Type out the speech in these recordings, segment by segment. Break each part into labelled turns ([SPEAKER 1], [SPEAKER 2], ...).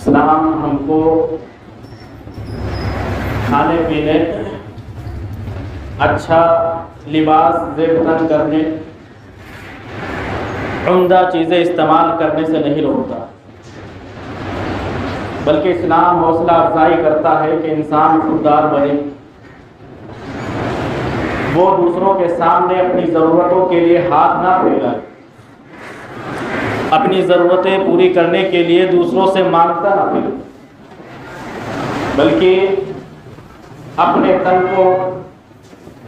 [SPEAKER 1] اسلام ہم کو کھانے پینے، اچھا لباس زیب تن کرنے، عمدہ چیزیں استعمال کرنے سے نہیں روکتا، بلکہ اسلام حوصلہ افزائی کرتا ہے کہ انسان خوددار بنے، وہ دوسروں کے سامنے اپنی ضرورتوں کے لیے ہاتھ نہ پھیلائے، اپنی ضرورتیں پوری کرنے کے لیے دوسروں سے مانگتا نہ پھرے، بلکہ اپنے تن کو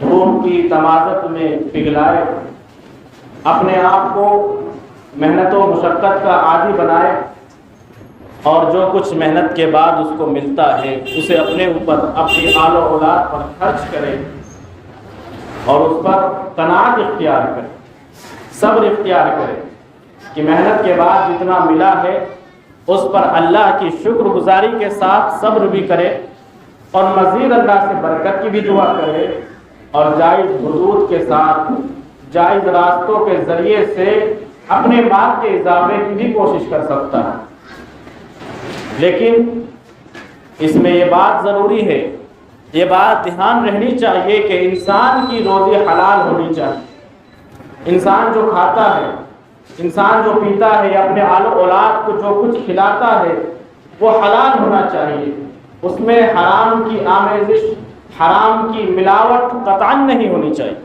[SPEAKER 1] دھوپ کی تمازت میں پگھلائے، اپنے آپ کو محنت و مشقت کا عادی بنائے، اور جو کچھ محنت کے بعد اس کو ملتا ہے اسے اپنے اوپر، اپنی آل و اولاد پر خرچ کرے اور اس پر قناعت اختیار کرے، صبر اختیار کرے کہ محنت کے بعد جتنا ملا ہے اس پر اللہ کی شکر گزاری کے ساتھ صبر بھی کرے، اور مزید اللہ سے برکت کی بھی دعا کرے، اور جائز حدود کے ساتھ جائز راستوں کے ذریعے سے اپنے مال کے اضافے کی بھی کوشش کر سکتا ہے۔ لیکن اس میں یہ بات ضروری ہے، یہ بات دھیان رہنی چاہیے کہ انسان کی روزی حلال ہونی چاہیے۔ انسان جو کھاتا ہے، انسان جو پیتا ہے، یا اپنے آل و اولاد کو جو کچھ کھلاتا ہے وہ حلال ہونا چاہیے، اس میں حرام کی آمیزش، حرام کی ملاوٹ قطعاً نہیں ہونی چاہیے،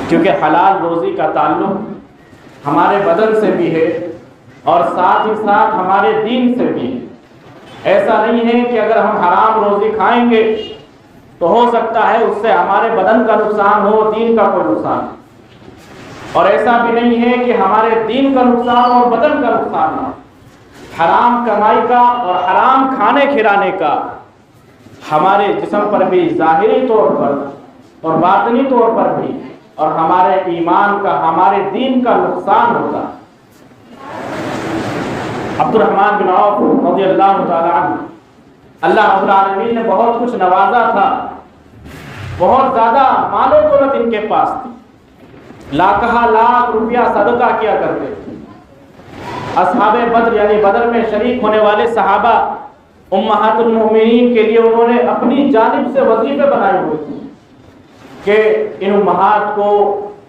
[SPEAKER 1] کیونکہ حلال روزی کا تعلق ہمارے بدن سے بھی ہے اور ساتھ ہی ساتھ ہمارے دین سے بھی ہے۔ ایسا نہیں ہے کہ اگر ہم حرام روزی کھائیں گے تو ہو سکتا ہے اس سے ہمارے بدن کا نقصان ہو، دین کا کوئی نقصان ہو، اور ایسا بھی نہیں ہے کہ ہمارے دین کا نقصان اور بدن کا نقصان نہ ہو۔ حرام کمائی کا اور حرام کھانے کھلانے کا ہمارے جسم پر بھی ظاہری طور پر اور باطنی طور پر بھی، اور ہمارے ایمان کا، ہمارے دین کا نقصان ہوتا ہے۔ عبد الرحمن بن عوف رضی اللہ تعالی عنہ، اللہ رب العالمین نے بہت کچھ نوازا تھا، بہت زیادہ مال و دولت ان کے پاس تھی، لاکھ روپیہ صدقہ کیا کرتے تھے۔ اصحاب بدر یعنی بدر میں شریک ہونے والے صحابہ امہات المؤمنین کے لیے انہوں نے اپنی جانب سے وظیفے بنائے ہوئے تھے کہ ان امہات کو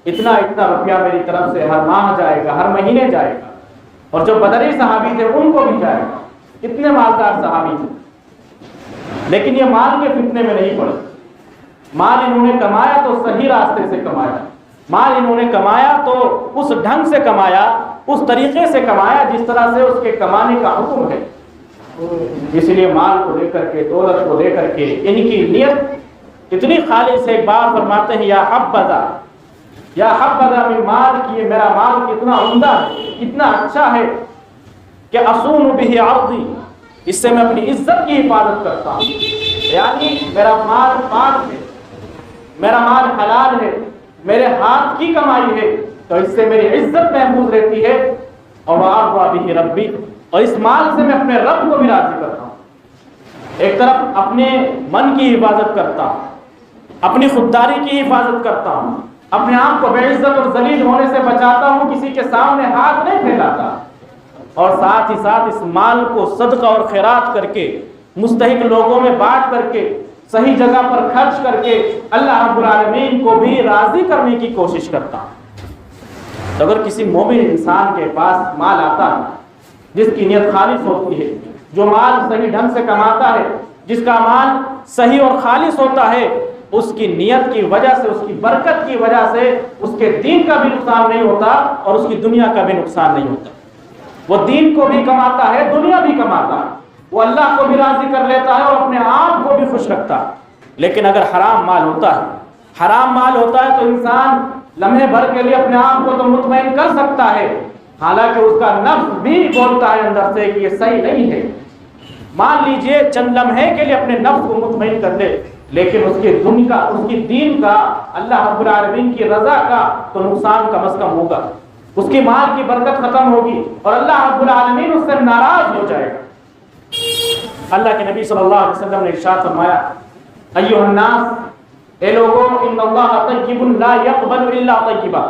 [SPEAKER 1] اتنا روپیہ میری طرف سے ہر ماہ جائے گا، ہر مہینے جائے گا، اور جو بدری صحابی تھے ان کو بھی جائے گا۔ اتنے مالدار صحابی تھے، لیکن یہ مال کے فتنے میں نہیں پڑے۔ مال انہوں نے کمایا تو صحیح راستے سے کمایا، مال انہوں نے کمایا تو اس ڈھنگ سے کمایا، اس طریقے سے کمایا جس طرح سے اس کے کمانے کا حکم ہے۔ اس لیے مال کو لے کر کے، دولت کو لے کر کے ان کی نیت اتنی خالص ہے۔ ایک بار فرماتے ہیں یا حبذا من مال، کہ میرا مال کتنا عمدہ ہے، کتنا اچھا ہے کہ اصون بہ عرضی، اس سے میں اپنی عزت کی حفاظت کرتا ہوں، یعنی میرا مال پاک ہے، میرا مال حلال ہے، میرے ہاتھ کی کمائی ہے، تو اس سے میری عزت محفوظ رہتی ہے، اور وَأَرْضَىٰ بِهِ رَبِّي، اور اس مال سے میں اپنے رب کو بھی راضی کرتا ہوں۔ ایک طرف اپنے من کی حفاظت کرتا ہوں، اپنی خودداری کی حفاظت کرتا ہوں، اپنے آپ کو بے عزت اور ذلیل ہونے سے بچاتا ہوں، کسی کے سامنے ہاتھ نہیں پھیلاتا، اور ساتھ ہی ساتھ اس مال کو صدقہ اور خیرات کر کے، مستحق لوگوں میں بانٹ کر کے، صحیح جگہ پر خرچ کر کے اللہ رب العالمین کو بھی راضی کرنے کی کوشش کرتا ہوں۔ تو اگر کسی مومن انسان کے پاس مال آتا ہے جس کی نیت خالص ہوتی ہے، جو مال صحیح ڈھنگ سے کماتا ہے، جس کا مال صحیح اور خالص ہوتا ہے، اس کی نیت کی وجہ سے، اس کی برکت کی وجہ سے اس کے دین کا بھی نقصان نہیں ہوتا اور اس کی دنیا کا بھی نقصان نہیں ہوتا۔ وہ دین کو بھی کماتا ہے، دنیا بھی کماتا ہے، وہ اللہ کو بھی راضی کر لیتا ہے اور اپنے آپ کو بھی خوش رکھتا ہے۔ لیکن اگر حرام مال ہوتا ہے تو انسان لمحے بھر کے لیے اپنے آپ کو تو مطمئن کر سکتا ہے، حالانکہ اس کا نفس بھی بولتا ہے اندر سے کہ یہ صحیح نہیں ہے۔ مان لیجئے چند لمحے کے لیے اپنے نفس کو مطمئن کر لے، لیکن اس کی دین کا، اللہ رب العالمین کی رضا کا تو نقصان کم از کم ہوگا، اس کی مال کی برکت ختم ہوگی اور اللہ رب العالمین اس سے ناراض ہو جائے گا۔ اللہ کے نبی صلی اللہ علیہ وسلم نے ارشاد فرمایا، ایھا الناس، اے لوگوں، ان اللہ طیب لا یقبل الا طیبا،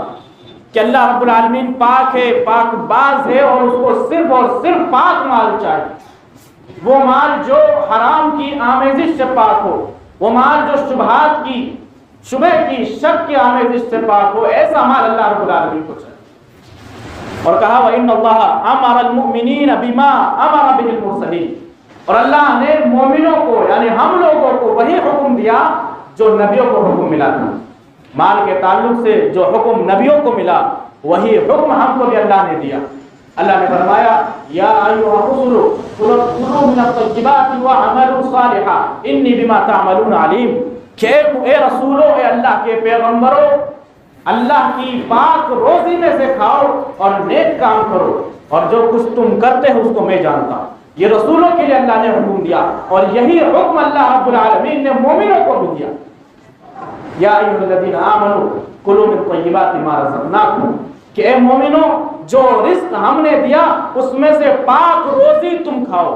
[SPEAKER 1] کہ اللہ رب العالمین پاک ہے، پاک باز ہے، اور اس کو صرف اور صرف پاک مال چاہیے۔ وہ مال جو حرام کی آمیزش سے پاک ہو، وہ مال جو شبہات کی، شبہ کی، شک کی آمیزش سے پاک ہو، ایسا مال اللہ رب العالمین کو چاہیے۔ اور کہا وَإِنَّ اللَّهَ أَمَرَ الْمُؤْمِنِينَ بِمَا أَمَرَ بِهِ الْمُرْسَلِينَ، اور اللہ نے مومنوں کو یعنی ہم لوگوں کو وہی حکم دیا جو نبیوں کو حکم ملا تھا۔ مال کے تعلق سے جو حکم نبیوں کو ملا وہی حکم ہم کو بھی اللہ نے دیا۔ اللہ نے فرمایا یا ایھا الرسل کلوا من الطیبات واعملوا صالحا انی بما تعملون علیم، کہ اے رسولو، اے اللہ کے پیغمبرو، اللہ کی پاک روزی میں سے کھاؤ اور نیک کام کرو، اور جو کچھ تم کرتے ہو اس کو میں جانتا ہوں۔ یہ رسولوں کے لیے اللہ نے حکم دیا، اور یہی حکم اللہ رب العالمین نے مومنوں کو بھی دیا۔ یا ایھا الذین آمنوا کلوا من طیبات ما رزقناکم، کہ اے مومنو، جو رزق ہم نے دیا اس میں سے پاک روزی تم کھاؤ۔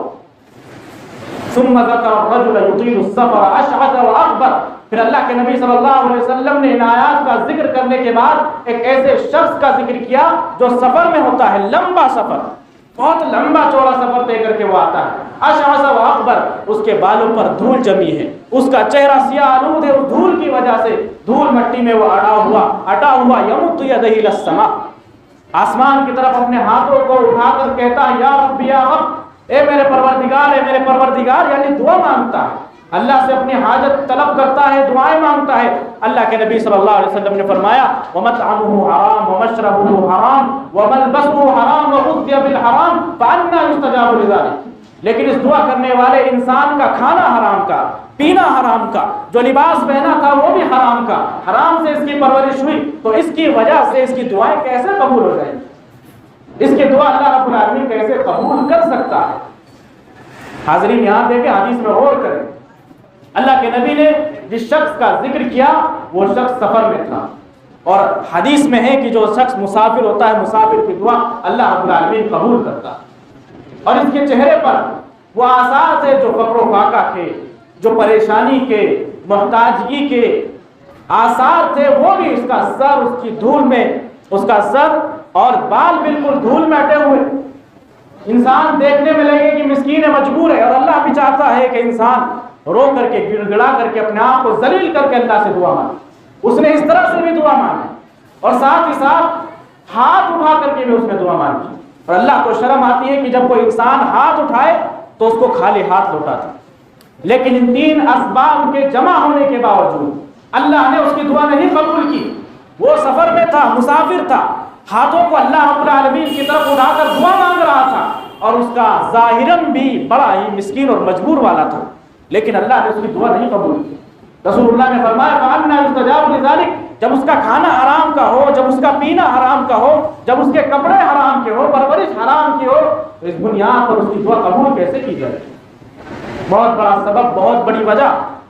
[SPEAKER 1] ثم ذکر الرجل یطیل السفر اشعث واغبر، پھر اللہ کے نبی صلی اللہ علیہ وسلم نے ان آیات کا ذکر کرنے کے بعد ایک ایسے شخص کا ذکر کیا جو سفر میں ہوتا ہے، لمبا سفر، بہت لمبا چوڑا سفر طے کر کے وہ آتا ہے۔ اشعث واغبر، اس کے بالوں پر دھول جمی ہے، اس کا چہرہ سیاہ آلود ہے، اس دھول کی وجہ سے دھول مٹی میں وہ اٹا ہوا یمد یدہ الی السماء، آسمان کی طرف اپنے ہاتھوں کو اٹھا کر کہتا ہے یا رب یا رب، اے میرے پروردگار، اے میرے پروردگار، یعنی دعا مانگتا ہے، اللہ سے اپنی حاجت طلب کرتا ہے، دعائیں مانگتا ہے۔ اللہ کے نبی صلی اللہ علیہ وسلم نے فرمایا وَمَطْعَمُهُ حَرَامٌ وَمَشْرَبُهُ حَرَامٌ وَمَلْبَسُهُ حَرَامٌ وَغُذِّيَ بِالْحَرَامِ فَأَنَّىٰ يُسْتَجَابُ لِذَٰلِكَ، لیکن اس دعا کرنے والے انسان کا کھانا حرام کا، پینا حرام کا، جو لباس پہنا تھا وہ بھی حرام کا، حرام سے اس کی پرورش ہوئی، تو اس کی وجہ سے اس کی دعائیں کیسے قبول ہو جائیں گی؟ اس کی دعا اللہ رب العالمین کیسے قبول کر سکتا ہے؟ حاضرین یہاں دیکھیں، حدیث میں غور کریں، اللہ کے نبی نے جس شخص کا ذکر کیا وہ شخص سفر میں تھا، اور حدیث میں ہے کہ جو شخص مسافر ہوتا ہے مسافر کی دعا اللہ رب العالمین قبول کرتا ہے، اور اس کے چہرے پر وہ آثار تھے جو فقر و فاقہ کے، جو پریشانی کے، محتاجگی کے آثار تھے، وہ بھی اس کا سر، اس کی دھول میں، اس کا سر اور بال بالکل دھول میں اٹے ہوئے، انسان دیکھنے میں لگے کہ مسکین ہے، مجبور ہے، اور اللہ بھی چاہتا ہے کہ انسان رو کر کے، گڑ گڑا کر کے، اپنے آپ کو ذلیل کر کے اللہ سے دعا مانگے۔ اس نے اس طرح سے بھی دعا مانگی، اور ساتھ ہی ساتھ ہاتھ اٹھا کر کے بھی اس نے دعا مانگی، اور اللہ کو شرم آتی ہے کہ جب کوئی انسان ہاتھ اٹھائے تو اس کو خالی ہاتھ لوٹاتا، لیکن ان تین اسباب کے جمع ہونے کے باوجود اللہ نے اس کی دعا نہیں قبول کی۔ وہ سفر میں تھا، مسافر تھا، ہاتھوں کو اللہ رب العالمین کی طرف اٹھا کر دعا مانگ رہا تھا، اور اس کا ظاہراً بھی بڑا ہی مسکین اور مجبور والا تھا، لیکن اللہ نے اس کی دعا نہیں قبول کی۔ رسول اللہ نے فرمایا فَأَنَّىٰ يُسْتَجَابُ لِذَٰلِكَ، جب اس کا کھانا حرام کا ہو، جب اس کا پینا حرام کا ہو، جب اس کے کپڑے حرام کے ہو، پرورش حرام کی ہو، تو اس بنیاد پر اس کی دعا قبول کیسے کی جائے؟ بہت بڑا سبب، بہت بڑی وجہ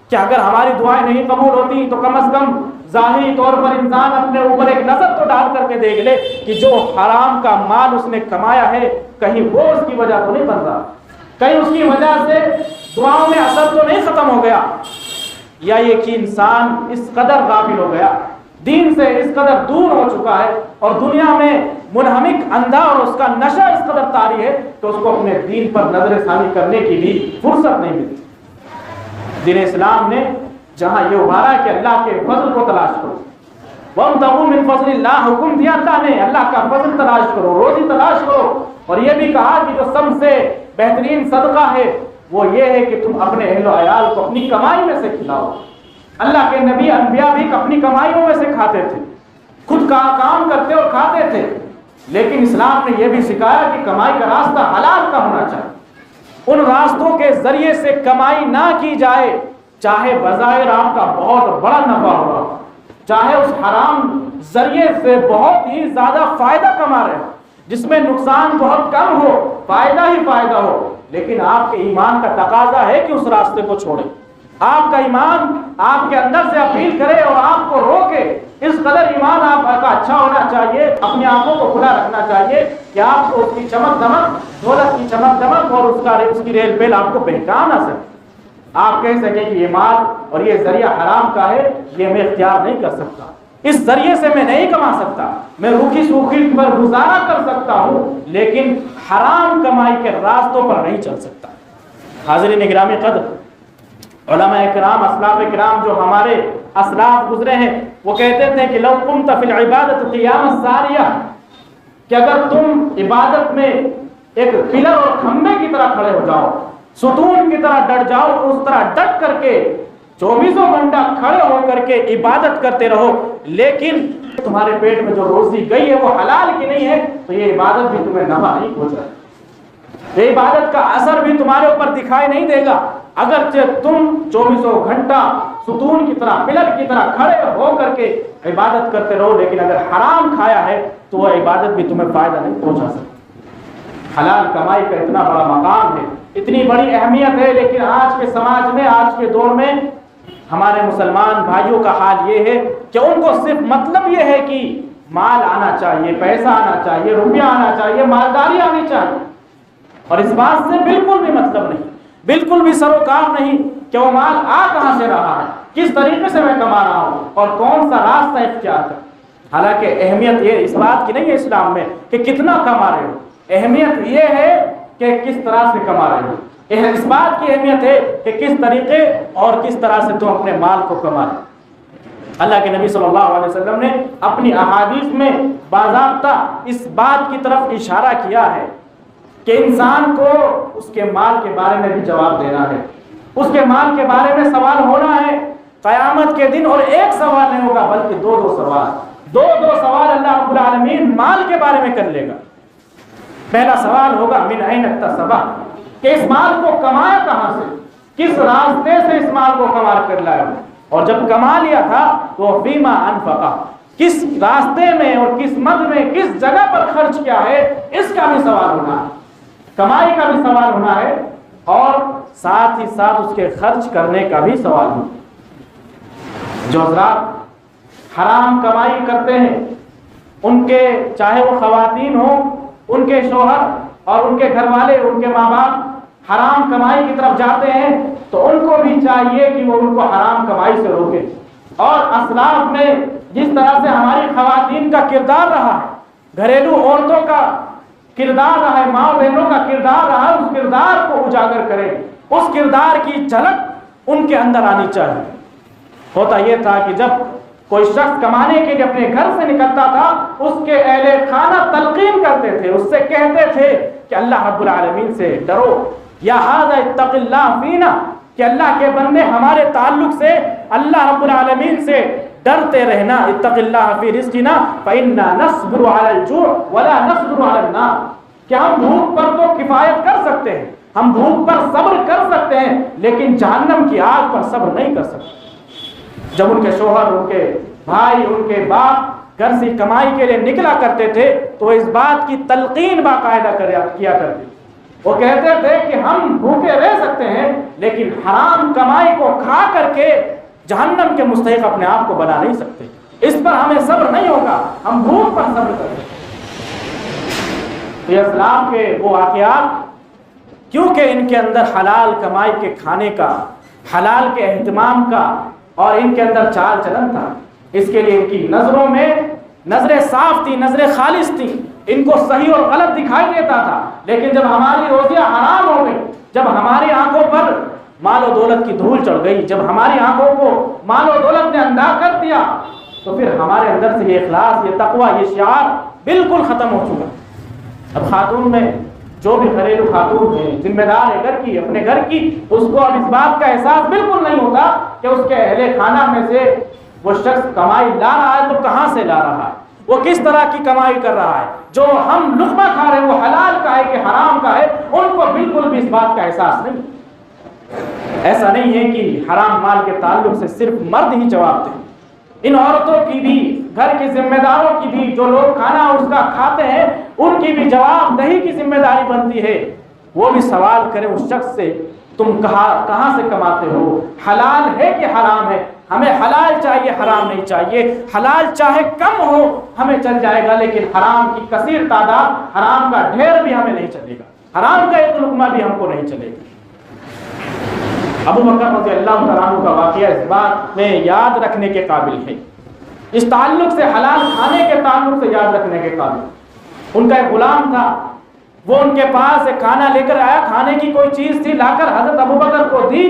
[SPEAKER 1] کہ اگر ہماری دعائیں نہیں قبول ہوتی تو کم از کم ظاہری طور پر انسان اپنے اوپر ایک نظر تو ڈال کر کے دیکھ لے کہ جو حرام کا مال اس نے کمایا ہے کہیں وہ اس کی وجہ تو نہیں بن رہا، کہیں اس کی وجہ سے دعاؤں میں اثر تو نہیں ختم ہو گیا، یا یہ کہ انسان اس قدر غافل ہو گیا، دین سے اس قدر دور ہو چکا ہے، اور دنیا میں منہمک اندھا اور اس کا نشہ اس قدر طاری ہے تو اس کو اپنے دین پر نظر ثانی کرنے کی بھی فرصت نہیں ملتی۔ دین اسلام نے جہاں یہ ابھارا کہ اللہ کے فضل کو تلاش کرو، وَابْتَغُوا مِن فَضْلِ اللَّهِ، حکم دیا اللہ نے، اللہ کا فضل تلاش کرو، روزی تلاش کرو، اور یہ بھی کہا کہ جو سب سے بہترین صدقہ ہے وہ یہ ہے کہ تم اپنے اہل و عیال کو اپنی کمائی میں سے کھلاؤ۔ اللہ کے نبی انبیاء بھی اپنی کمائیوں میں سے کھاتے تھے، خود کا کام کرتے اور کھاتے تھے، لیکن اسلام نے یہ بھی سکھایا کہ کمائی کا راستہ حلال کا ہونا چاہیے، ان راستوں کے ذریعے سے کمائی نہ کی جائے، چاہے بظاہر آپ کا بہت بڑا نفع ہوا، چاہے اس حرام ذریعے سے بہت ہی زیادہ فائدہ کما رہے ہو، جس میں نقصان بہت کم ہو، فائدہ ہی فائدہ ہو، لیکن آپ کے ایمان کا تقاضا ہے کہ اس راستے کو چھوڑیں۔ آپ کا ایمان آپ کے اندر سے اپیل کرے اور آپ کو روکے، اس قدر ایمان آپ کا اچھا ہونا چاہیے، اپنی آنکھوں کو کھلا رکھنا چاہیے کہ آپ کو اس کی چمک دمک، دولت کی چمک دمک اور اس کی ریل پیل آپ کو بہکا نہ سکے، آپ کہہ سکیں کہ یہ مال اور یہ ذریعہ حرام کا ہے، یہ میں اختیار نہیں کر سکتا، اس ذریعے سے میں نہیں کما سکتا، میں روکھی سوکھی پر گزارا کر سکتا ہوں لیکن حرام کمائی کے راستوں پر نہیں چل سکتا۔ حاضرین گرامی قدر، علماء کرام، اسلاف کرام جو ہمارے اسلاف گزرے ہیں وہ کہتے تھے کہ لو قمت فی العبادت قیام الساریہ، کہ اگر تم عبادت میں ایک پلر اور کھمبے کی طرح کھڑے ہو جاؤ، ستون کی طرح ڈٹ جاؤ، اس طرح ڈٹ کر کے 24 گھنٹہ کھڑے ہو کر کے عبادت کرتے رہو، لیکن تمہارے پیٹ میں جو روزی گئی ہے وہ حلال کی نہیں ہے، تو یہ عبادت بھی تمہیں نفع نہیں پہنچا، یہ عبادت کا اثر بھی تمہارے اوپر دکھائی نہیں دے گا۔ اگرچہ تم 24 گھنٹہ ستون کی طرح پلر کی طرح کھڑے ہو کر کے عبادت کرتے رہو، لیکن اگر حرام کھایا ہے تو وہ عبادت بھی تمہیں فائدہ نہیں پہنچا سکتی۔ حلال کمائی کا اتنا بڑا مقام ہے، اتنی بڑی اہمیت ہے، لیکن آج کے سماج میں، آج کے دور میں ہمارے مسلمان بھائیوں کا حال یہ ہے کہ ان کو صرف مطلب یہ ہے کہ مال آنا چاہیے، پیسہ آنا چاہیے، روپیہ آنا چاہیے، مالداری آنی چاہیے، اور اس بات سے بالکل بھی مطلب نہیں، بالکل بھی سروکار نہیں کہ وہ مال آ کہاں سے رہا ہے، کس طریقے سے میں کما رہا ہوں اور کون سا راستہ اختیار کر۔ حالانکہ اہمیت یہ اس بات کی نہیں ہے اسلام میں کہ کتنا کما رہے ہو، اہمیت یہ ہے کہ کس طرح سے کما رہے ہو، اس بات کی اہمیت ہے کہ کس طریقے اور کس طرح سے تم اپنے مال کو کما رہے۔ اللہ کے نبی صلی اللہ علیہ وسلم نے اپنی احادیث میں باضابطہ اس بات کی طرف اشارہ کیا ہے کہ انسان کو اس کے مال کے بارے میں بھی جواب دینا ہے، اس کے مال کے بارے میں سوال ہونا ہے قیامت کے دن، اور ایک سوال نہیں ہوگا بلکہ دو سوال، دو سوال اللہ رب العالمین مال کے بارے میں کر لے گا۔ پہلا سوال ہوگا من این اکتسبہ، کہ اس مال کو کمایا کہاں سے، کس راستے سے اس مال کو کما کر لایا، اور جب کما لیا تھا تو فیما انفقہ، کس راستے میں اور کس مد میں کس جگہ پر خرچ کیا ہے، اس کا بھی سوال ہونا ہے، کمائی کا بھی سوال ہونا ہے، اور ساتھ ہی ساتھ اس کے خرچ کرنے کا بھی سوال ہونا ہے۔ جو حضرات حرام کمائی کرتے ہیں، ان کے چاہے وہ خواتین ہوں، ان کے شوہر اور ان کے گھر والے، ان کے ماں باپ حرام کمائی کی طرف جاتے ہیں، تو ان کو بھی چاہیے کہ وہ ان کو حرام کمائی سے روکے۔ اور اسلاف میں جس طرح سے ہماری خواتین کا کردار رہا ہے، گھریلو عورتوں کا کردار رہا ہے، ماں بہنوں کا کردار رہا ہے، اس کردار کو اجاگر کریں، اس کردار کی جھلک ان کے اندر آنی چاہیے۔ ہوتا یہ تھا کہ جب کوئی شخص کمانے کے لیے اپنے گھر سے نکلتا تھا، اس کے اہل خانہ تلقین کرتے تھے، اس سے کہتے تھے کہ اللہ رب العالمین سے ڈرو، یا ھذا اتق اللہ فینا، کہ اللہ کے بندے ہمارے تعلق سے اللہ رب العالمین سے ڈرتے رہنا، اتق اللہ فی رزقنا فإنا نصبر علی الجوع ولا نصبر علی النار، کہ ہم بھوک پر تو کفایت کر سکتے ہیں، ہم بھوک پر صبر کر سکتے ہیں، لیکن جہنم کی آگ پر صبر نہیں کر سکتے۔ جب ان کے شوہر، ان کے بھائی، ان کے باپ گھر سے کمائی کے لیے نکلا کرتے تھے تو اس بات کی تلقین باقاعدہ کیا کرتے، وہ کہتے تھے کہ ہم بھوکے رہ سکتے ہیں لیکن حرام کمائی کو کھا کر کے جہنم کے مستحق اپنے آپ کو بنا نہیں سکتے، اس پر ہمیں صبر نہیں ہوگا، ہم بھوک پر صبر کریں۔ تو یہ اسلام کے وہ واقعات، کیونکہ ان کے اندر حلال کمائی کے کھانے کا، حلال کے اہتمام کا اور ان کے اندر چال چلن تھا، اس کے لیے ان کی نظروں میں نظریں صاف تھی، نظریں خالص تھی، ان کو صحیح اور غلط دکھائی دیتا تھا، لیکن جب ہماری روزیاں حرام ہو گئی، جب ہماری آنکھوں پر مال و دولت کی دھول چڑھ گئی، جب ہماری آنکھوں کو مال و دولت نے اندھا کر دیا، تو پھر ہمارے اندر سے یہ اخلاص، یہ تقوی، یہ شعار بالکل ختم ہو چکا۔ اب خاتون میں جو بھی گھریلو خاتون ہے، ذمہ دار ہے گھر کی، اپنے گھر کی، اس کو اب اس بات کا احساس بالکل نہیں ہوتا کہ اس کے اہل خانہ میں سے وہ شخص کمائی لا رہا ہے تو کہاں سے لا رہا ہے، وہ کس طرح کی کمائی کر رہا ہے، جو ہم لقمہ کھا رہے ہیں وہ حلال کا ہے کہ حرام کا ہے، ان کو بالکل بھی اس بات کا احساس نہیں۔ ایسا نہیں ہے کہ حرام مال کے تعلق سے صرف مرد ہی جواب دیں، ان عورتوں کی بھی، گھر کے ذمہ داروں کی بھی، جو لوگ کھانا اس کا کھاتے ہیں، ان کی بھی جواب دہی کی ذمہ داری بنتی ہے۔ وہ بھی سوال کریں اس شخص سے، تم کہاں سے کماتے ہو، حلال ہے کہ حرام ہے، ہمیں حلال چاہیے، حرام نہیں چاہیے، حلال چاہے کم ہو ہمیں چل جائے گا، لیکن حرام کی کثیر تعداد، حرام کا ڈھیر بھی ہمیں نہیں چلے گا، حرام کا ایک لقمہ بھی ہم کو نہیں چلے گا۔ ابو بکر رضی اللہ تعالیٰ عنہ کا واقعہ اس بات میں یاد رکھنے کے قابل ہے اس تعلق سے، حلال کھانے کے تعلق سے یاد رکھنے کے قابل. ان کا ایک غلام تھا، وہ ان کے پاس ایک کھانا لے کر آیا، کھانے کی کوئی چیز تھی، لا کر حضرت ابوبکر کو دی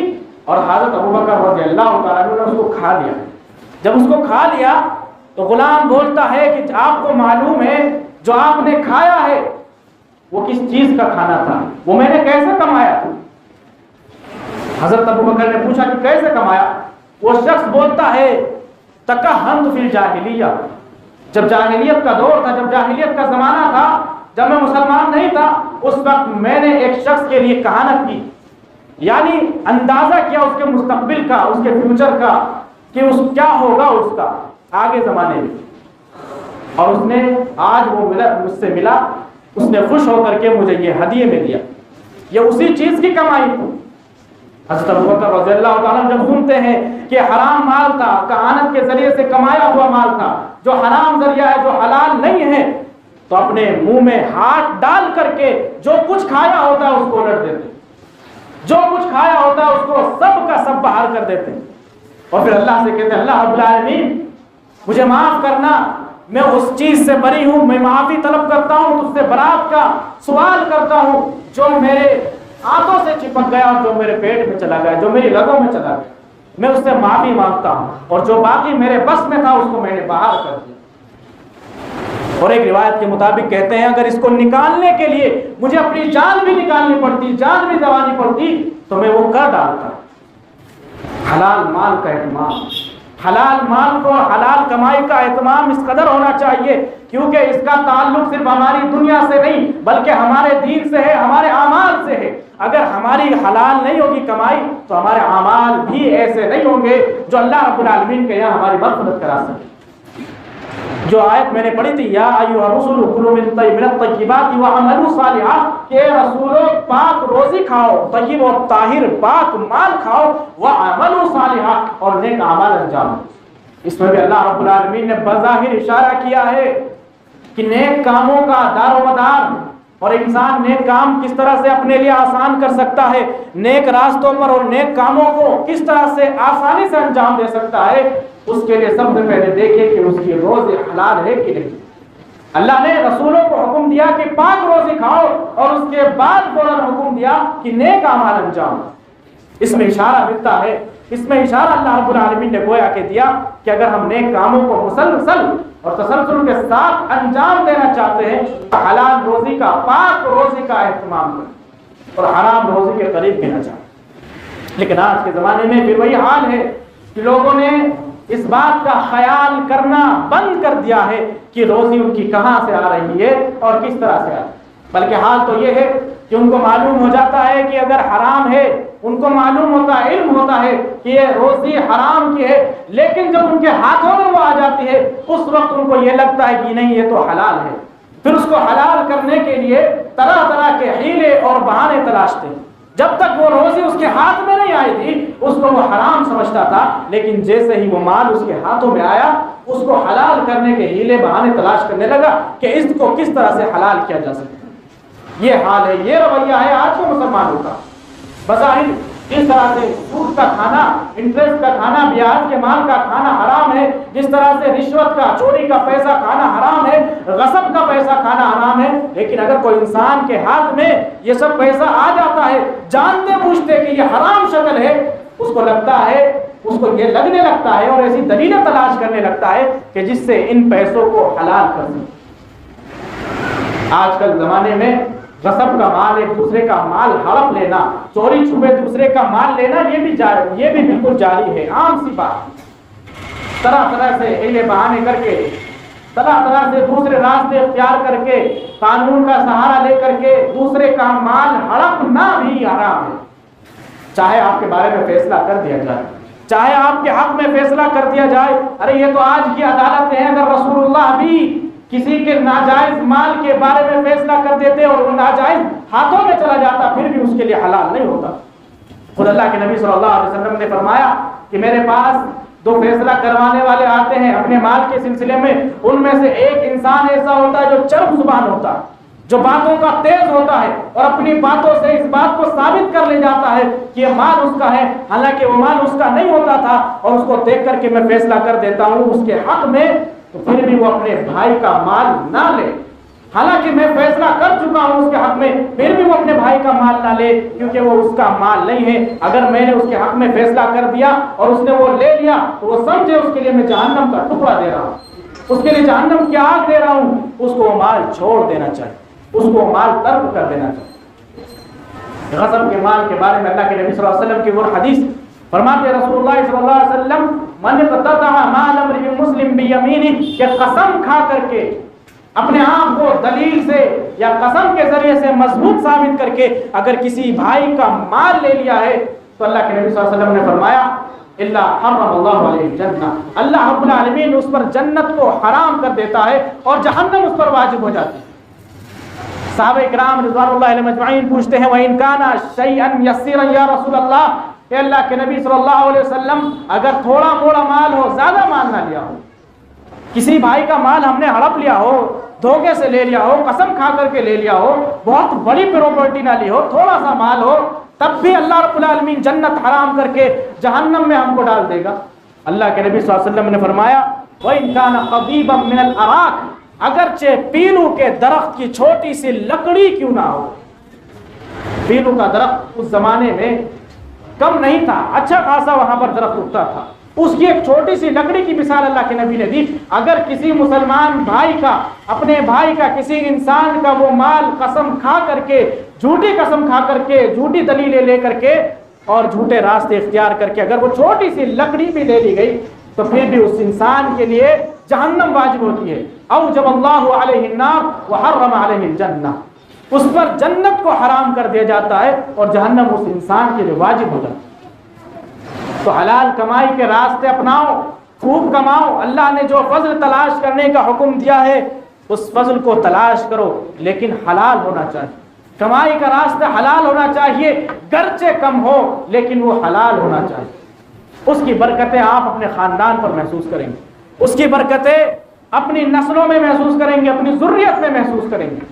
[SPEAKER 1] اور حضرت ابوبکر رضی اللہ تعالیٰ عنہ نے اس کو کھا لیا. جب اس کو کھا لیا تو غلام بولتا ہے کہ آپ کو معلوم ہے جو آپ نے کھایا ہے وہ کس چیز کا کھانا تھا، وہ میں نے کیسے کمایا تھا؟ حضرت ابوبکر نے پوچھا کہ کیسے کمایا؟ وہ شخص بولتا ہے تکہنت فی الجاہلیہ، جب جاہلیت کا دور تھا، جب جاہلیت کا زمانہ تھا، جب میں مسلمان نہیں تھا، اس وقت میں نے ایک شخص کے لیے کہانت کی، یعنی اندازہ کیا اس کے مستقبل کا، اس کے فیوچر کا، کہ اس کیا ہوگا اس کا آگے زمانے میں. اور اس نے آج وہ مجھ سے ملا، اس نے خوش ہو کر کے مجھے یہ ہدیے میں دیا، یہ اسی چیز کی کمائی تھی. حضرت ابوبکر رضی اللہ تعالیٰ جب سنتے ہیں کہ حرام مال تھا، کہانت کے ذریعے سے کمایا ہوا مال تھا، جو حرام ذریعہ ہے، جو حلال نہیں ہے، تو اپنے منہ میں ہاتھ ڈال کر کے جو کچھ کھایا ہوتا ہے اس کو الٹ دیتے، جو کچھ کھایا ہوتا ہے اس کو سب کا سب باہر کر دیتے، اور پھر اللہ سے کہتے ہیں اللہ رب العالمین مجھے معاف کرنا، میں اس چیز سے بری ہوں، میں معافی طلب کرتا ہوں، تجھ سے برات کا سوال کرتا ہوں جو میرے ہاتھوں سے چپک گیا اور جو میرے پیٹ میں چلا گیا، جو میری رگوں میں چلا گیا، میں اس سے معافی مانگتا ہوں، اور جو باقی میرے بس میں تھا اس کو میں نے باہر کر دیا. اور ایک روایت کے مطابق کہتے ہیں اگر اس کو نکالنے کے لیے مجھے اپنی جان بھی نکالنی پڑتی، جان بھی گنوانی پڑتی، تو میں وہ کر ڈالتا. حلال مال کا اہتمام، حلال مال کو، حلال کمائی کا اہتمام اس قدر ہونا چاہیے کیونکہ اس کا تعلق صرف ہماری دنیا سے نہیں بلکہ ہمارے دین سے ہے، ہمارے اعمال سے ہے. اگر ہماری حلال نہیں ہوگی کمائی تو ہمارے اعمال بھی ایسے نہیں ہوں گے جو اللہ رب العالمین کے یہاں ہماری مغفرت کرا سکے. جو آیت میں نے پڑھی تھی یا ایھا الرسل کلوا من الطیبات واعملوا صالحا، کہ رسولوں پاک روزی کھاؤ، طیب اور طاہر پاک مال کھاؤ، واعملوا صالحا اور نیک اعمال انجام. اس میں بھی اللہ رب العالمین نے بظاہر اشارہ کیا ہے کہ نیک کاموں کا دار و مدار اور انسان نیک کام کس طرح سے اپنے لیے آسان کر سکتا ہے، نیک راستوں پر اور نیک کاموں کو کس طرح سے آسانی سے انجام دے سکتا ہے، اس کے لیے سب سے پہلے دیکھیں کہ اس کی روزی حلال ہے کہ نہیں. اللہ نے رسولوں کو حکم دیا کہ پاک روزی کھاؤ اور اس کے بعد فوراً حکم دیا کہ نیک اعمال انجام. اس میں اشارہ ملتا ہے، اس میں اشارہ اللہ رب العالمین نے گویا کہ دیا کہ اگر ہم نیک کاموں کو مسلسل اور تسلسل کے ساتھ انجام دینا چاہتے ہیں تو حلال روزی کا، پاک روزی کا اہتمام کریں اور حرام روزی کے قریب بھی نہ جائیں. لیکن آج کے زمانے میں پھر وہی حال ہے کہ لوگوں نے اس بات کا خیال کرنا بند کر دیا ہے کہ روزی ان کی کہاں سے آ رہی ہے اور کس طرح سے آ رہی ہے، بلکہ حال تو یہ ہے کہ ان کو معلوم ہو جاتا ہے کہ اگر حرام ہے، ان کو معلوم ہوتا ہے، علم ہوتا ہے کہ یہ روزی حرام کی ہے، لیکن جب ان کے ہاتھوں میں وہ آ جاتی ہے اس وقت ان کو یہ لگتا ہے کہ نہیں یہ تو حلال ہے. پھر اس کو حلال کرنے کے لیے طرح طرح کے حیلے اور بہانے تلاشتے ہیں. جب تک وہ روزی اس کے ہاتھ میں نہیں آئی تھی اس کو وہ حرام سمجھتا تھا، لیکن جیسے ہی وہ مال اس کے ہاتھوں میں آیا اس کو حلال کرنے کے ہیلے بہانے تلاش کرنے لگا کہ اس کو کس طرح سے حلال کیا جا سکتا. یہ حال ہے، یہ رویہ ہے آج کے مسلمانوں کا. بظاہر جس طرح سے سود کا کھانا، انٹرسٹ کا کھانا، بیاج کے مال کا کھانا حرام ہے، جس طرح سے رشوت کا، چوری کا پیسہ کھانا حرام ہے، غصب کا پیسہ کھانا حرام ہے، لیکن اگر کوئی انسان کے ہاتھ میں یہ سب پیسہ آ جاتا ہے جانتے بوجھتے کہ یہ حرام شکل ہے، اس کو لگتا ہے، اس کو یہ لگنے لگتا ہے اور ایسی دلیلیں تلاش کرنے لگتا ہے کہ جس سے ان پیسوں کو حلال کر دیں. آج کل زمانے میں غصب کا مال، ایک دوسرے کا مال ہڑپ لینا، چوری چھپے دوسرے کا مال لینا، یہ بھی بالکل جاری ہے، عام سی بات. طرح طرح سے ہیلے بہانے کر کے، طرح طرح سے دوسرے راستے اختیار کر کے، قانون کا سہارا لے کر کے دوسرے کا مال ہڑپنا بھی حرام ہے. چاہے آپ کے بارے میں فیصلہ کر دیا جائے، چاہے آپ کے حق میں فیصلہ کر دیا جائے، ارے یہ تو آج کی عدالت ہے، اگر رسول اللہ بھی کسی کے ناجائز مال کے بارے میں فیصلہ کر دیتے اور وہ ناجائز ہاتھوں میں چلا جاتا پھر بھی اس کے لیے حلال نہیں ہوتا. خود اللہ کے نبی صلی اللہ علیہ وسلم نے فرمایا کہ میرے پاس دو فیصلہ کروانے والے آتے ہیں اپنے مال کے سلسلے میں، ان میں سے ایک انسان ایسا ہوتا ہے جو چرب زبان ہوتا ہے، جو باتوں کا تیز ہوتا ہے اور اپنی باتوں سے اس بات کو ثابت کر لے جاتا ہے کہ یہ مال اس کا ہے، حالانکہ وہ مال اس کا نہیں ہوتا تھا، اور اس کو دیکھ کر کے میں فیصلہ کر دیتا ہوں اس کے حق میں، تو پھر بھی وہ اپنے بھائی کا مال نہ لے، حالانکہ میں فیصلہ کر چکا ہوں اس کے حق میں، پھر بھی وہ اپنے بھائی کا مال نہ لے، کیونکہ وہ اس کا مال نہیں ہے۔ اگر میں نے اس کے حق میں فیصلہ کر دیا اور اس نے وہ لے لیا تو وہ سمجھے اس کے لیے میں جہنم کا ٹکڑا دے رہا ہوں، اس کے لیے جہنم کی آگ دے رہا ہوں، اس کو وہ مال چھوڑ دینا چاہیے، اس کو مال ترک کر دینا چاہیے۔ غصب کے مال کے بارے میں اللہ کے نبی صلی اللہ علیہ وسلم کی وہ حدیث فرماتے ہیں، رسول اللہ صلی اللہ علیہ وسلم من قطع مال امرئ مسلم بیمینہ، کہ قسم کھا کر کے اپنے آپ کو دلیل سے یا قسم کے ذریعے سے مضبوط ثابت کر کے اگر کسی بھائی کا مال لے لیا ہے تو اللہ کے نبی صلی اللہ علیہ وسلم نے فرمایا الا حرم اللہ علیہ الجنہ، اللہ رب العالمین اس پر جنت کو حرام کر دیتا ہے اور جہنم اس پر واجب ہو جاتی ہے۔ صحابہ کرام رضوان اللہ علیہم اجمعین پوچھتے ہیں وَإِن كَانَ شَيْئًا يَسِّرًا یا رسول اللہ، کہ اللہ کے نبی صلی اللہ علیہ وسلم اگر تھوڑا موڑا مال ہو، زیادہ مال نہ لیا ہو، کسی بھائی کا مال ہم نے ہڑپ لیا ہو، دھوکے سے لے لیا ہو، قسم کھا کر کے لے لیا ہو، بہت بڑی پراپرٹی نہ لی ہو، تھوڑا سا مال ہو، تب بھی اللہ رب العالمین جنت حرام کر کے جہنم میں ہم کو ڈال دے گا۔ اللہ کے نبی صلی اللہ علیہ وسلم نے فرمایا وَإِن كَانَ قَضِيبًا مِنَ الْأَرَاكِ، اگرچہ پیلو کے درخت کی چھوٹی سی لکڑی کیوں نہ ہو۔ پیلو کا درخت اس زمانے میں کم نہیں تھا، اچھا خاصا وہاں پر درخت اگتا تھا، اس کی ایک چھوٹی سی لکڑی کی مثال اللہ کے نبی نے دی۔ اگر کسی مسلمان بھائی کا، اپنے بھائی کا، کسی انسان کا وہ مال قسم کھا کر کے، جھوٹی قسم کھا کر کے، جھوٹی دلیلیں لے کر کے اور جھوٹے راستے اختیار کر کے اگر وہ چھوٹی سی لکڑی بھی لے لی گئی تو پھر بھی اس انسان کے لیے جہنم واجب ہوتی ہے۔ اوجب اللہ علیہ النار وحرم علیہ الجنہ، اس پر جنت کو حرام کر دیا جاتا ہے اور جہنم اس انسان کے لیے واجب ہو جاتا ہے۔ تو حلال کمائی کے راستے اپناؤ، خوب کماؤ، اللہ نے جو فضل تلاش کرنے کا حکم دیا ہے اس فضل کو تلاش کرو، لیکن حلال ہونا چاہیے، کمائی کا راستہ حلال ہونا چاہیے، گرچہ کم ہو لیکن وہ حلال ہونا چاہیے۔ اس کی برکتیں آپ اپنے خاندان پر محسوس کریں گے، اس کی برکتیں اپنی نسلوں میں محسوس کریں گے، اپنی ذریت میں محسوس کریں گے۔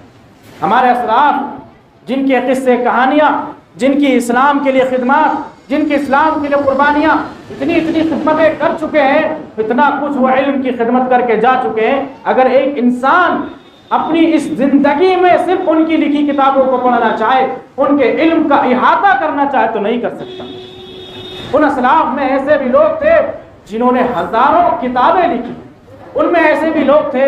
[SPEAKER 1] ہمارے اسلاف جن کے قصے کہانیاں، جن کی اسلام کے لیے خدمات، جن کی اسلام کے لیے قربانیاں، اتنی خدمتیں کر چکے ہیں، اتنا کچھ وہ علم کی خدمت کر کے جا چکے ہیں، اگر ایک انسان اپنی اس زندگی میں صرف ان کی لکھی کتابوں کو پڑھنا چاہے، ان کے علم کا احاطہ کرنا چاہے تو نہیں کر سکتا۔ ان اسلاف میں ایسے بھی لوگ تھے جنہوں نے ہزاروں کتابیں لکھی، ان میں ایسے بھی لوگ تھے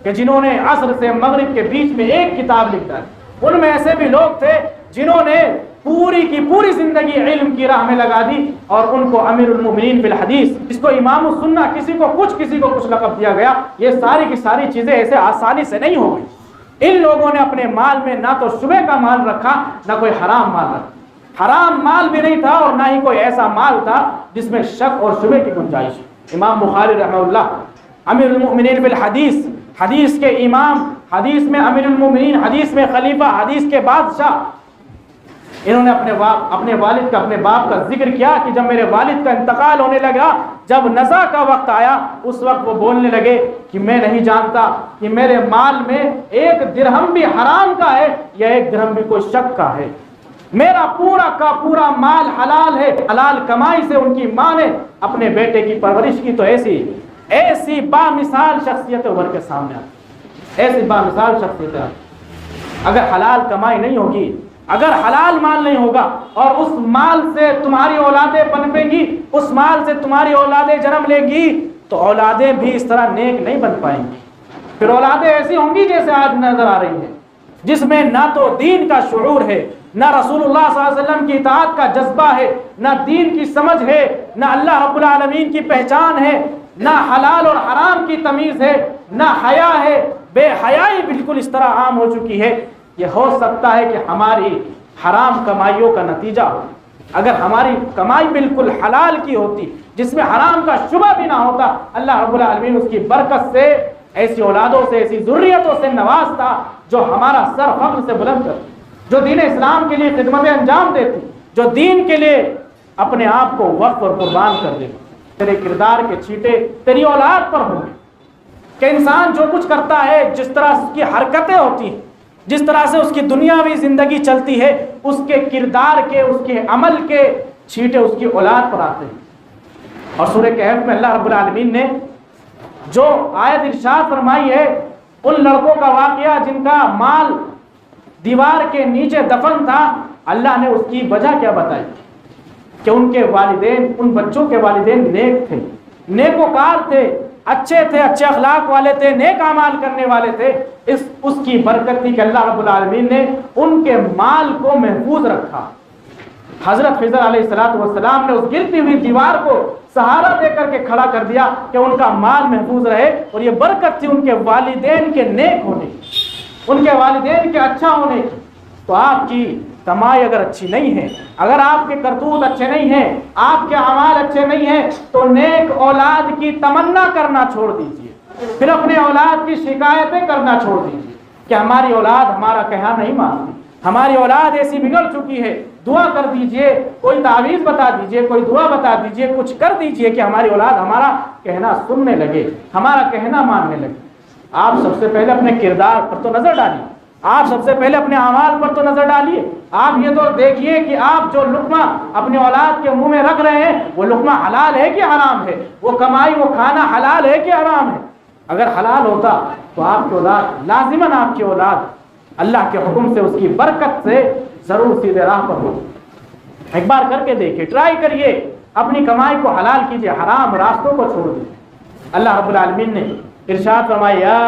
[SPEAKER 1] کہ جنہوں نے عصر سے مغرب کے بیچ میں ایک کتاب لکھ ڈالی، ان میں ایسے بھی لوگ تھے جنہوں نے پوری کی پوری زندگی علم کی راہ میں لگا دی، اور ان کو امیر المومنین فی الحدیث، اس کو امام السنہ، کسی کو کچھ لقب دیا گیا۔ یہ ساری کی ساری چیزیں ایسے آسانی سے نہیں ہو گئی۔ ان لوگوں نے اپنے مال میں نہ تو شبہ کا مال رکھا، نہ کوئی حرام مال رکھا، حرام مال بھی نہیں تھا اور نہ ہی کوئی ایسا مال تھا جس میں شک اور شبہ کی گنجائش۔ امام بخاری رحمہ اللہ امیر المومنین فی الحدیث، حدیث کے امام، حدیث میں امیر المومنین، حدیث میں خلیفہ، حدیث کے بادشاہ، انہوں نے اپنے والد کا، اپنے باپ کا ذکر کیا کہ جب میرے والد کا انتقال ہونے لگا، جب نزا کا وقت آیا، اس وقت وہ بولنے لگے کہ میں نہیں جانتا کہ میرے مال میں ایک درہم بھی حرام کا ہے یا ایک درہم بھی کوئی شک کا ہے، میرا پورا کا پورا مال حلال ہے۔ حلال کمائی سے ان کی ماں نے اپنے بیٹے کی پرورش کی، تو ایسی بامثال شخصیت ابھر کے سامنے آتی، ایسی بامثال شخصیت آتی۔ اگر حلال کمائی نہیں ہوگی، اگر حلال مال نہیں ہوگا اور اس مال سے تمہاری اولادیں پنپیں گی، اس مال سے تمہاری اولادیں جنم لیں گی، تو اولادیں بھی اس طرح نیک نہیں بن پائیں گی۔ پھر اولادیں ایسی ہوں گی جیسے آج نظر آ رہی ہیں، جس میں نہ تو دین کا شعور ہے، نہ رسول اللہ صلی اللہ علیہ وسلم کی اطاعت کا جذبہ ہے، نہ دین کی سمجھ ہے، نہ اللہ رب العالمین کی پہچان ہے، نہ حلال اور حرام کی تمیز ہے، نہ حیا ہے، بے حیائی بالکل اس طرح عام ہو چکی ہے۔ یہ ہو سکتا ہے کہ ہماری حرام کمائیوں کا نتیجہ ہو۔ اگر ہماری کمائی بالکل حلال کی ہوتی، جس میں حرام کا شبہ بھی نہ ہوتا، اللہ رب العالمین اس کی برکت سے ایسی اولادوں سے، ایسی ذریتوں سے نوازتا جو ہمارا سر فخر سے بلند کرتی، جو دین اسلام کے لیے خدمتیں انجام دیتی، جو دین کے لیے اپنے آپ کو وقف اور قربان کر دیتی۔ تیرے کردار کے چھیٹے تیری اولاد پر ہوں گے، کہ انسان جو کچھ کرتا ہے، جس طرح اس کی حرکتیں ہوتی ہیں، جس طرح سے اس کی دنیاوی زندگی چلتی ہے، اس کے کردار کے، اس کے عمل کے چھینٹے اس کی اولاد پر آتے ہیں۔ اور سورہ کہف میں اللہ رب العالمین نے جو آیت ارشاد فرمائی ہے ان لڑکوں کا واقعہ جن کا مال دیوار کے نیچے دفن تھا، اللہ نے اس کی وجہ کیا بتائی کہ ان کے والدین، ان بچوں کے والدین نیک تھے، نیکوکار تھے، اچھے تھے، اچھے اخلاق والے تھے، نیک اعمال کرنے والے تھے۔ اس کی برکت تھی کہ اللہ رب العالمین نے ان کے مال کو محفوظ رکھا۔ حضرت خضر علیہ السلام نے اس گرتی ہوئی دیوار کو سہارا دے کر کے کھڑا کر دیا کہ ان کا مال محفوظ رہے، اور یہ برکت تھی ان کے والدین کے نیک ہونے کی، ان کے والدین کے اچھا ہونے کی۔ تو آپ کی کمائی اگر اچھی نہیں ہے، اگر آپ کے کرتوت اچھے نہیں ہیں، آپ کے اعمال اچھے نہیں ہیں، تو نیک اولاد کی تمنا کرنا چھوڑ دیجئے، پھر اپنے اولاد کی شکایتیں کرنا چھوڑ دیجئے کہ ہماری اولاد ہمارا کہنا نہیں مانتی، ہماری اولاد ایسی بگڑ چکی ہے۔ دعا کر دیجئے، کوئی تعویذ بتا دیجئے، کوئی دعا بتا دیجئے، کچھ کر دیجئے کہ ہماری اولاد ہمارا کہنا سننے لگے، ہمارا کہنا ماننے لگے۔ آپ سب سے پہلے اپنے کردار پر تو نظر ڈالیے، آپ سب سے پہلے اپنے اعمال پر تو نظر ڈالیے۔ آپ یہ تو دیکھیے کہ آپ جو لقمہ اپنے اولاد کے منہ میں رکھ رہے ہیں وہ لقمہ حلال ہے کہ حرام ہے، وہ کمائی، وہ کھانا حلال ہے کہ حرام ہے۔ اگر حلال ہوتا تو آپ کی اولاد، لازماً آپ کی اولاد اللہ کے حکم سے، اس کی برکت سے ضرور سیدھے راہ پر ہو۔ ایک بار کر کے دیکھیے، ٹرائی کریے، اپنی کمائی کو حلال کیجیے، حرام راستوں کو چھوڑ دیجیے۔ اللہ رب العالمین نے ارشاد فرمایا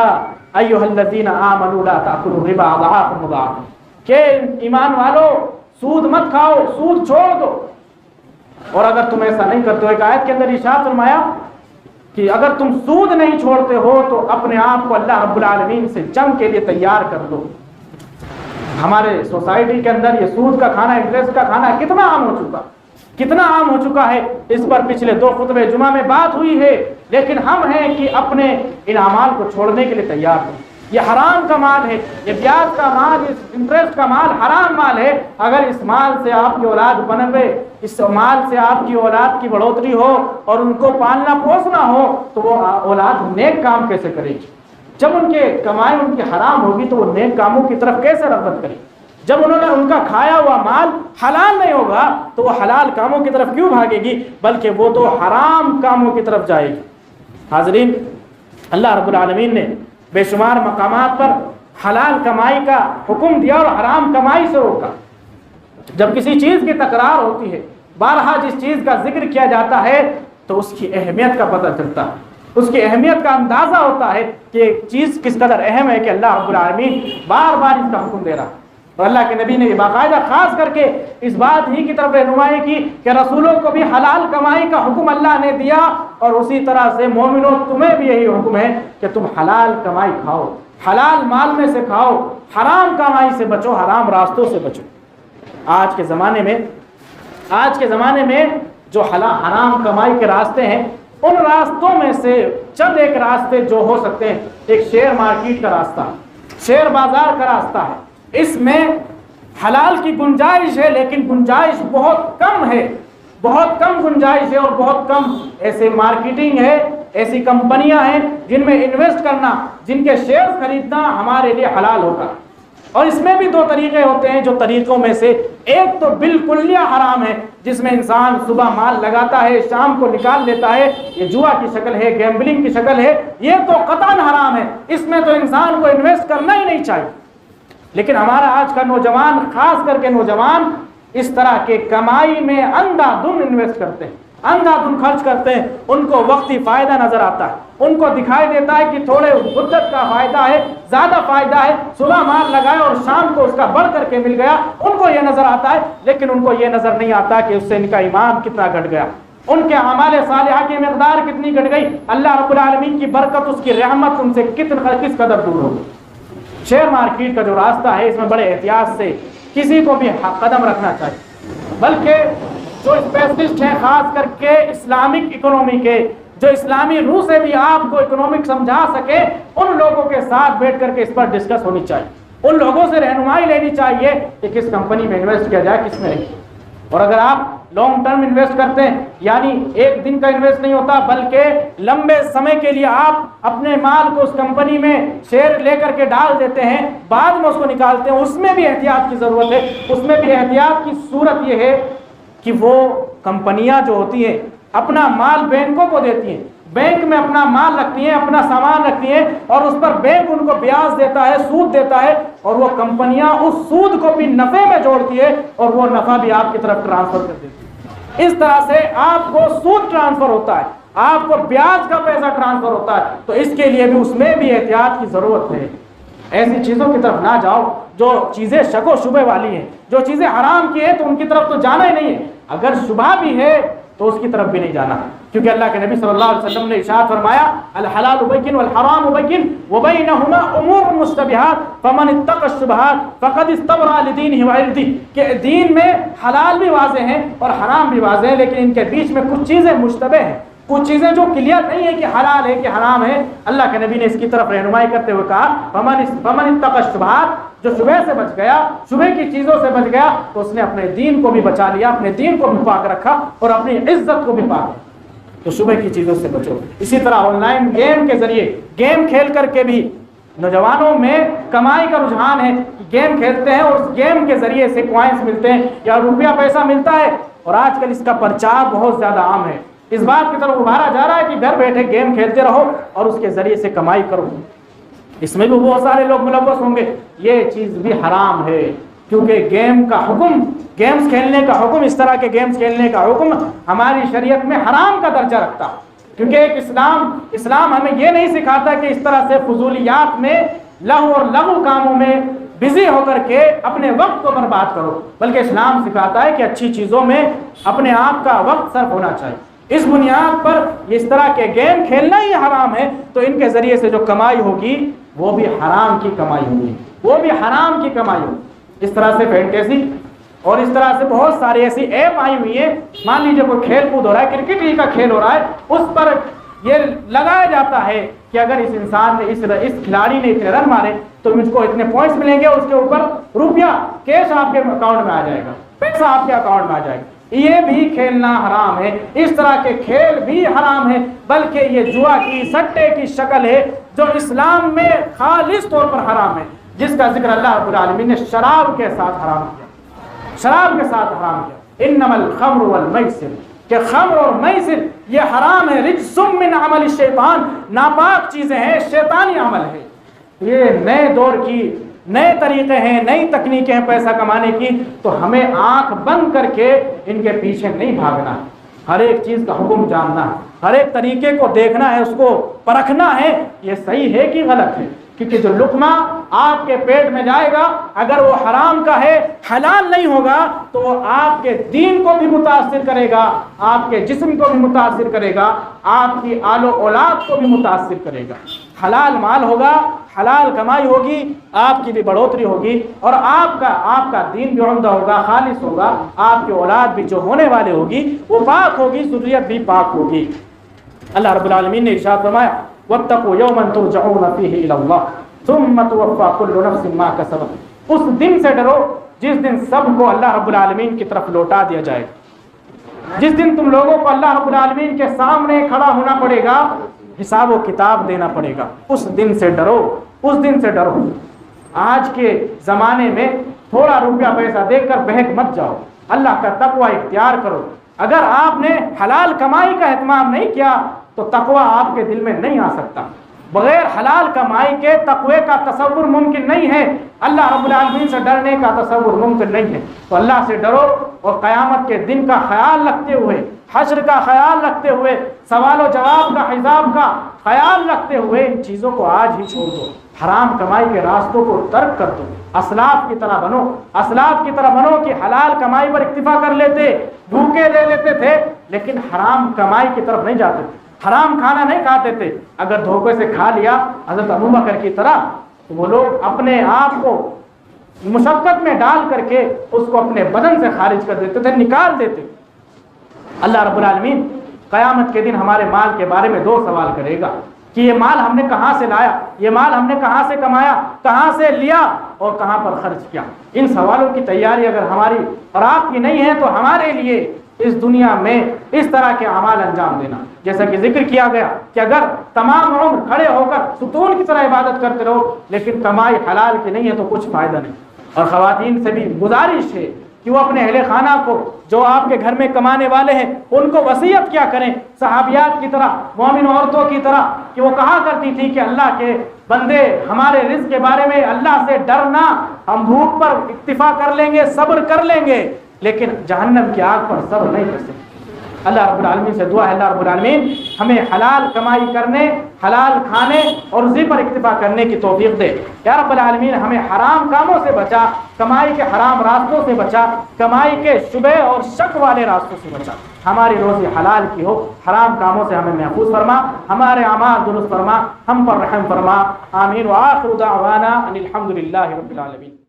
[SPEAKER 1] ایھا الذین آمنوا لا تأکلوا الربا اضعافا مضاعفہ، کہ ایمان والو سود مت کھاؤ، سود چھوڑ دو۔ اور اگر تم ایسا نہیں کرتے ہو، ایک آیت کے اندر ارشاد فرمایا کہ اگر تم سود نہیں چھوڑتے ہو تو اپنے آپ کو اللہ رب العالمین سے جنگ کے لیے تیار کر دو۔ ہمارے سوسائٹی کے اندر یہ سود کا کھانا، انٹرسٹ کا کھانا کتنا عام ہو چکا، کتنا عام ہو چکا ہے۔ اس پر پچھلے 2 خطبے جمعہ میں بات ہوئی ہے، لیکن ہم ہیں کہ اپنے ان اعمال کو چھوڑنے کے لیے تیار ہیں۔ یہ حرام کا مال ہے، یہ بیاج کا مال، اس انٹرسٹ کا مال حرام مال ہے۔ اگر اس مال سے آپ کی اولاد بنوے، اس مال سے آپ کی اولاد کی بڑھوتری ہو اور ان کو پالنا پوسنا ہو، تو وہ اولاد نیک کام کیسے کرے گی؟ جب ان کے کمائی ان کی حرام ہوگی تو وہ نیک کاموں کی طرف کیسے رغبت کرے؟ جب انہوں نے ان کا کھایا ہوا مال حلال نہیں ہوگا تو وہ حلال کاموں کی طرف کیوں بھاگے گی، بلکہ وہ تو حرام کاموں کی طرف جائے گی۔ حاضرین، اللہ رب العالمین نے بے شمار مقامات پر حلال کمائی کا حکم دیا اور حرام کمائی سے روکا۔ جب کسی چیز کی تکرار ہوتی ہے، بارہا جس چیز کا ذکر کیا جاتا ہے، تو اس کی اہمیت کا پتہ چلتا ہے، اس کی اہمیت کا اندازہ ہوتا ہے کہ چیز کس قدر اہم ہے کہ اللہ رب العالمین بار بار اس کا حکم دے رہا ہے۔ اور اللہ کے نبی نے باقاعدہ خاص کر کے اس بات ہی کی طرف رہنمائی کی کہ رسولوں کو بھی حلال کمائی کا حکم اللہ نے دیا، اور اسی طرح سے مومنوں تمہیں بھی یہی حکم ہے کہ تم حلال کمائی کھاؤ، حلال مال میں سے کھاؤ، حرام کمائی سے بچو، حرام راستوں سے بچو۔ آج کے زمانے میں جو حرام کمائی کے راستے ہیں، ان راستوں میں سے چند ایک راستے جو ہو سکتے ہیں، ایک شیئر مارکیٹ کا راستہ، شیئر بازار کا راستہ ہے۔ اس میں حلال کی گنجائش ہے، لیکن گنجائش بہت کم ہے، بہت کم گنجائش ہے، اور بہت کم ایسے مارکیٹنگ ہے، ایسی کمپنیاں ہیں جن میں انویسٹ کرنا، جن کے شیئر خریدنا ہمارے لیے حلال ہوگا۔ اور اس میں بھی 2 طریقے ہوتے ہیں، جو طریقوں میں سے ایک تو بالکلیہ حرام ہے، جس میں انسان صبح مال لگاتا ہے، شام کو نکال لیتا ہے، یہ جوا کی شکل ہے، گیمبلنگ کی شکل ہے، یہ تو قطعاً حرام ہے، اس میں تو انسان کو انویسٹ کرنا ہی نہیں چاہیے۔ لیکن ہمارا آج کا نوجوان، خاص کر کے نوجوان، اس طرح کے کمائی میں اندھا دھند انویسٹ کرتے ہیں، اندھا دھند خرچ کرتے ہیں۔ ان کو وقتی فائدہ نظر آتا ہے، ان کو دکھائی دیتا ہے کہ تھوڑے مدت کا فائدہ ہے، زیادہ فائدہ ہے، صبح مال لگائے اور شام کو اس کا بڑھ کر کے مل گیا، ان کو یہ نظر آتا ہے، لیکن ان کو یہ نظر نہیں آتا کہ اس سے ان کا ایمان کتنا گھٹ گیا، ان کے اعمال صالحہ کی مقدار کتنی گھٹ گئی، اللہ رب العالمین کی برکت، اس کی رحمت ان سے کس قدر دور ہوگی۔ شیئر مارکیٹ کا جو راستہ ہے، اس میں بڑے احتیاط سے کسی کو بھی قدم رکھنا چاہیے، بلکہ جو اسپیشلسٹ ہیں، خاص کر کے اسلامک اکنومی کے، جو اسلامی روح سے بھی آپ کو اکنومک سمجھا سکے، ان لوگوں کے ساتھ بیٹھ کر کے اس پر ڈسکس ہونی چاہیے، ان لوگوں سے رہنمائی لینی چاہیے کہ کس کمپنی میں انویسٹ کیا جائے، کس میں نہیں۔ اور اگر آپ لانگ ٹرم انویسٹ کرتے ہیں، یعنی ایک دن کا انویسٹ نہیں ہوتا بلکہ لمبے سمے کے لیے آپ اپنے مال کو اس کمپنی میں شیئر لے کر کے ڈال دیتے ہیں، بعد میں اس کو نکالتے ہیں، اس میں بھی احتیاط کی ضرورت ہے۔ اس میں بھی احتیاط کی صورت یہ ہے کہ وہ کمپنیاں جو ہوتی ہیں اپنا مال بینکوں کو دیتی ہیں، بینک میں اپنا مال رکھتی ہیں، اپنا سامان رکھتی ہیں، اور اس پر بینک ان کو بیاج دیتا ہے، سود دیتا ہے، اور وہ کمپنیاں اس سود کو بھی نفع میں جوڑتی ہے اور وہ نفع بھی آپ کی طرف ٹرانسفر کر دیتی ہے۔ اس طرح سے آپ کو سود ٹرانسفر ہوتا ہے، آپ کو بیاج کا پیسہ ٹرانسفر ہوتا ہے، تو اس کے لیے بھی اس میں بھی احتیاط کی ضرورت ہے۔ ایسی چیزوں کی طرف نہ جاؤ جو چیزیں شک و شبہ والی ہیں، جو چیزیں حرام کی ہیں تو ان کی طرف تو جانا ہی نہیں ہے، اگر شبہ بھی ہے تو اس کی طرف بھی نہیں جانا، کیونکہ اللہ کے نبی صلی اللہ علیہ وسلم نے ارشاد فرمایا الحلال بین والحرام بین وبینہما امور مشتبہات فمن اتقى الشبہات فقد استبرأ لدینہ وعرضہ، کہ دین میں حلال بھی واضح ہیں اور حرام بھی واضح ہیں، لیکن ان کے بیچ میں کچھ چیزیں مشتبہ ہیں، کچھ چیزیں جو کلیئر نہیں ہے کہ حلال ہے کہ حرام ہے۔ اللہ کے نبی نے اس کی طرف رہنمائی کرتے ہوئے کہا فمن اتقى الشبہات، جو شبہ سے بچ گیا، شبہ کی چیزوں سے بچ گیا، تو اس نے اپنے دین کو بھی بچا لیا، اپنے دین کو بھی پاک رکھا اور اپنی عزت کو بھی پاک رکھا۔ تو شبہ کی چیزوں سے بچو۔ اسی طرح آن لائن گیم کے ذریعے، گیم کھیل کر کے بھی نوجوانوں میں کمائی کا رجحان ہے، گیم کھیلتے ہیں اور اس گیم کے ذریعے سے کوائنس ملتے ہیں یا روپیہ پیسہ ملتا ہے، اور آج کل اس کا پرچار بہت زیادہ عام ہے، اس بات کی طرف ابھارا جا رہا ہے کہ گھر بیٹھے گیم کھیلتے رہو اور اس کے ذریعے سے کمائی کرو۔ اس میں بھی بہت سارے لوگ ملوث ہوں گے، یہ چیز بھی حرام ہے، کیونکہ گیم کا حکم، گیمز کھیلنے کا حکم، اس طرح کے گیمز کھیلنے کا حکم ہماری شریعت میں حرام کا درجہ رکھتا، کیونکہ ایک اسلام ہمیں یہ نہیں سکھاتا کہ اس طرح سے فضولیات میں، لہو اور لغو کاموں میں بزی ہو کر کے اپنے وقت کو برباد کرو، بلکہ اسلام سکھاتا ہے کہ اچھی چیزوں میں اپنے آپ کا وقت صرف ہونا چاہیے۔ اس بنیاد پر اس طرح کے گیم کھیلنا ہی حرام ہے، تو ان کے ذریعے سے جو کمائی ہوگی وہ بھی حرام کی کمائی ہوگی، وہ بھی حرام کی کمائی ہوگی۔ اس طرح سے فینٹیسی اور اس طرح سے بہت ساری ایسی ایپ آئی ہوئی ہیں، مان لیجیے کوئی کھیل کود ہو رہا ہے، کرکٹ ہی کا کھیل ہو رہا ہے، اس پر یہ لگایا جاتا ہے کہ اگر اس انسان نے اس کھلاڑی نے اتنے رن مارے تو مجھ کو اتنے پوائنٹس ملیں گے، اس کے اوپر روپیہ کیش آپ کے اکاؤنٹ میں آ جائے گا، پیسہ آپ کے اکاؤنٹ میں آ جائے گا۔ یہ بھی کھیلنا حرام ہے، اس طرح کے کھیل بھی حرام ہے، بلکہ یہ جوا کی، سٹے کی شکل ہے جو اسلام میں خالص طور پر حرام ہے، جس کا ذکر اللہ رب العالمین نے شراب کے ساتھ حرام کیا، شراب کے ساتھ حرام کیا۔ انما الخمر والمیسر، کہ خمر اور میسر یہ حرام ہے، رجس من عمل الشیطان، ناپاک چیزیں ہیں، شیطانی عمل ہے۔ یہ نئے دور کی نئے طریقے ہیں، نئی تکنیکیں ہیں پیسہ کمانے کی، تو ہمیں آنکھ بند کر کے ان کے پیچھے نہیں بھاگنا، ہر ایک چیز کا حکم جاننا ہے، ہر ایک طریقے کو دیکھنا ہے، اس کو پرکھنا ہے یہ صحیح ہے کہ غلط ہے، کیونکہ جو لقمہ آپ کے پیٹ میں جائے گا اگر وہ حرام کا ہے، حلال نہیں ہوگا، تو وہ آپ کے دین کو بھی متاثر کرے گا، آپ کے جسم کو بھی متاثر کرے گا، آپ کی آل و اولاد کو بھی متاثر کرے گا۔ حلال مال ہوگا، حلال کمائی ہوگی، آپ کی بھی بڑھوتری ہوگی، اور آپ کا دین بھی عمدہ ہوگا، خالص ہوگا، آپ کی اولاد بھی جو ہونے والے ہوگی وہ پاک ہوگی، ذریت بھی پاک ہوگی۔ اللہ رب العالمین نے ارشاد فرمایا وَاتَّقُوا يَوْمًا تُرْجَعُونَ فِيهِ إِلَى اللَّهِ ثُمَّ تُوَفَّى كُلُّ نَفْسٍ مَا كَسَبَتْ، اس دن سے ڈرو جس دن سب کو اللہ رب العالمین کی طرف لوٹا دیا جائے گا، جس دن تم لوگوں کو اللہ رب العالمین کے سامنے کھڑا ہونا پڑے گا، حساب و کتاب دینا پڑے گا، اس دن سے ڈرو، اس دن سے ڈرو۔ آج کے زمانے میں تھوڑا روپیہ پیسہ دیکھ کر بہک مت جاؤ، اللہ کا تقوی اختیار کرو۔ اگر آپ نے حلال کمائی کا اہتمام نہیں کیا تو تقوی آپ کے دل میں نہیں آ سکتا، بغیر حلال کمائی کے تقوی کا تصور ممکن نہیں ہے، اللہ رب العالمین سے ڈرنے کا تصور ممکن نہیں ہے۔ تو اللہ سے ڈرو، اور قیامت کے دن کا خیال رکھتے ہوئے، حشر کا خیال رکھتے ہوئے، سوال و جواب کا، حساب کا خیال رکھتے ہوئے ان چیزوں کو آج ہی چھوڑ دو، حرام کمائی کے راستوں کو ترک کر دو، اسلاف کی طرح بنو، اسلاف کی طرح بنو کہ حلال کمائی پر اکتفا کر لیتے، دھوکے لے لیتے تھے لیکن حرام کمائی کی طرف نہیں جاتے تھے، حرام کھانا نہیں کھاتے تھے۔ اگر دھوکے سے کھا لیا حضرت ابوبکر کی طرح تو وہ لوگ اپنے آپ کو مشقت میں ڈال کر کے اس کو اپنے بدن سے خارج کر دیتے تھے، نکال دیتے۔ اللہ رب العالمین قیامت کے دن ہمارے مال کے بارے میں دو سوال کرے گا، کہ یہ مال ہم نے کہاں سے لایا، یہ مال ہم نے کہاں سے کمایا، کہاں سے لیا اور کہاں پر خرچ کیا۔ ان سوالوں کی تیاری اگر ہماری اور آپ کی نہیں ہے تو ہمارے لیے اس دنیا میں اس طرح کے اعمال انجام دینا، جیسا کہ ذکر کیا گیا کہ اگر تمام عمر کھڑے ہو کر ستون کی طرح عبادت کرتے رہو لیکن کمائی حلال کی نہیں ہے تو کچھ فائدہ نہیں۔ اور خواتین سے بھی گزارش ہے کہ وہ اپنے اہل خانہ کو جو آپ کے گھر میں کمانے والے ہیں ان کو وصیت کیا کریں، صحابیات کی طرح، مومن عورتوں کی طرح، کہ وہ کہا کرتی تھی کہ اللہ کے بندے ہمارے رزق کے بارے میں اللہ سے ڈرنا، ہم بھوک پر اکتفا کر لیں گے، صبر کر لیں گے لیکن جہنم کی آگ پر صبر نہیں کر سکتے۔ اللہ رب العالمین سے دعا ہے اللہ رب العالمین ہمیں حلال کمائی کرنے، حلال کھانے اور رزق پر اکتفا کرنے کی توفیق دے۔ یا رب العالمین ہمیں حرام کاموں سے بچا، کمائی کے حرام راستوں سے بچا، کمائی کے شبہ اور شک والے راستوں سے بچا، ہماری روزی حلال کی ہو، حرام کاموں سے ہمیں محفوظ فرما، ہمارے اعمال درست فرما، ہم پر رحم فرما، آمین۔ وآخر دعوانا ان الحمد للہ رب العالمین۔